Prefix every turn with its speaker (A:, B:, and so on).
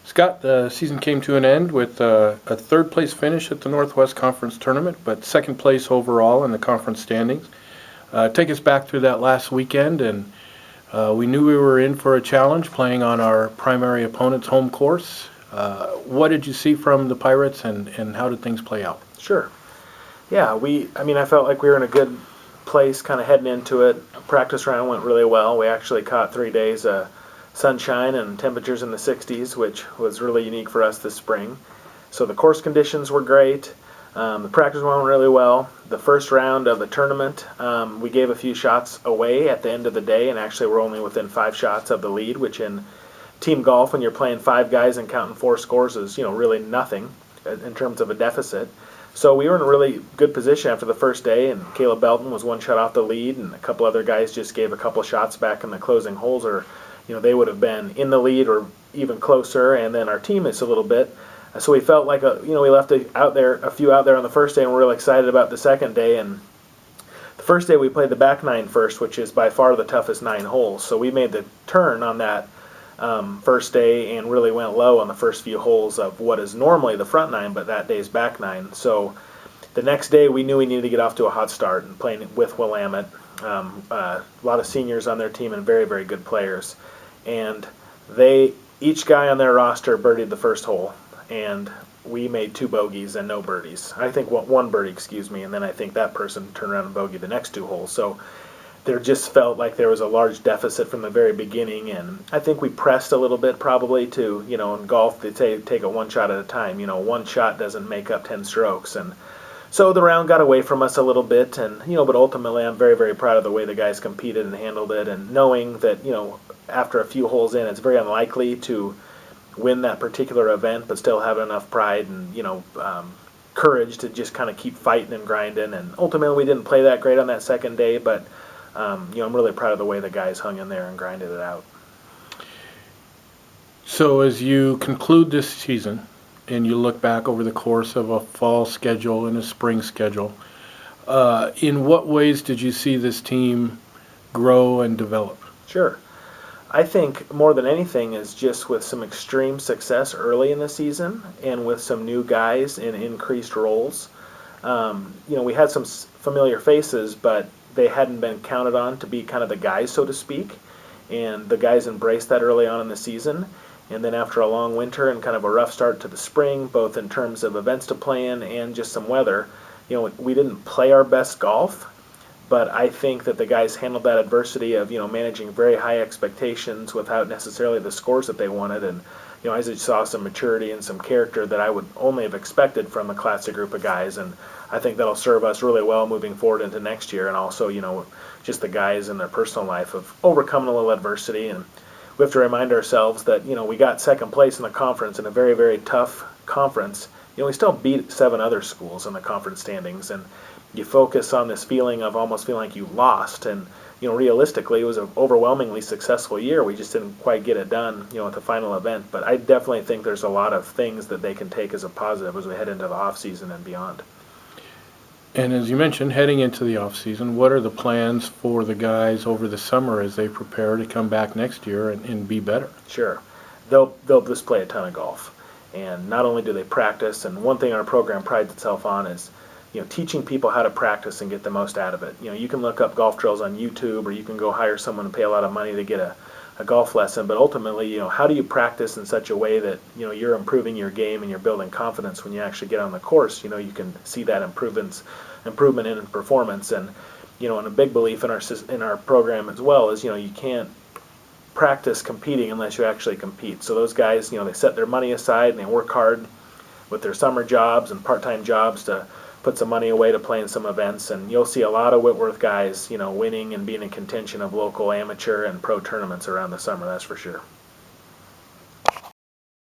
A: Scott, the season came to an end with a third place finish at the Northwest Conference Tournament, but second place overall in the conference standings. Take us back through that last weekend, and we knew we were in for a challenge playing on our primary opponent's home course. What did you see from the Pirates, and how did things play out?
B: Sure. Yeah, I felt like we were in a good place kind of heading into it. Practice round went really well. We actually caught 3 days of sunshine and temperatures in the 60s, which was really unique for us this spring. So the course conditions were great. The practice went really well. The first round of the tournament, we gave a few shots away at the end of the day, and actually we're only within 5 shots of the lead, which in team golf, when you're playing 5 guys and counting 4 scores, is really nothing in terms of a deficit. So we were in a really good position after the first day, and Caleb Belton was 1 shot off the lead, and a couple other guys just gave a couple shots back in the closing holes, or they would have been in the lead or even closer, and then our teammates a little bit. So we felt like we left a few out there on the first day, and we're really excited about the second day. And the first day we played the back 9 first, which is by far the toughest 9 holes. So we made the turn on that first day and really went low on the first few holes of what is normally the front 9, but that day's back 9. So the next day we knew we needed to get off to a hot start, and playing with Willamette. A lot of seniors on their team and very, very good players. And each guy on their roster birdied the first hole, and we made 2 bogeys and no birdies. I think one birdie, and then I think that person turned around and bogeyed the next 2 holes. So there just felt like there was a large deficit from the very beginning, and I think we pressed a little bit probably to, in golf they say take it 1 shot at a time. 1 shot doesn't make up 10 strokes, and so the round got away from us a little bit, and but ultimately I'm very, very proud of the way the guys competed and handled it, and knowing that after a few holes in, it's very unlikely to win that particular event, but still have enough pride and courage to just kind of keep fighting and grinding. And ultimately, we didn't play that great on that second day, but I'm really proud of the way the guys hung in there and grinded it out.
A: So as you conclude this season, and you look back over the course of a fall schedule and a spring schedule, in what ways did you see this team grow and develop?
B: Sure. I think more than anything is just with some extreme success early in the season and with some new guys in increased roles. We had some familiar faces, but they hadn't been counted on to be kind of the guys, so to speak. And the guys embraced that early on in the season. And then after a long winter and kind of a rough start to the spring, both in terms of events to play in and just some weather, we didn't play our best golf. But I think that the guys handled that adversity of, managing very high expectations without necessarily the scores that they wanted. And, I just saw some maturity and some character that I would only have expected from a classic group of guys. And I think that'll serve us really well moving forward into next year. And also, just the guys in their personal life of overcoming a little adversity. And we have to remind ourselves that, we got second place in the conference in a very, very tough conference. We still beat 7 other schools in the conference standings. And you focus on this feeling of almost feeling like you lost, and realistically it was an overwhelmingly successful year. We just didn't quite get it done at the final event, but I definitely think there's a lot of things that they can take as a positive as we head into the off season and beyond.
A: And as you mentioned, heading into the off season, what are the plans for the guys over the summer as they prepare to come back next year and be better?
B: Sure. They'll just play a ton of golf, and not only do they practice, and one thing our program prides itself on is teaching people how to practice and get the most out of it. You can look up golf drills on YouTube, or you can go hire someone and pay a lot of money to get a golf lesson. But ultimately, how do you practice in such a way that you're improving your game and you're building confidence when you actually get on the course? You can see that improvement in performance. And and a big belief in our program as well is you can't practice competing unless you actually compete. So those guys they set their money aside and they work hard with their summer jobs and part-time jobs to put some money away to play in some events, and you'll see a lot of Whitworth guys, winning and being in contention of local amateur and pro tournaments around the summer, that's for sure.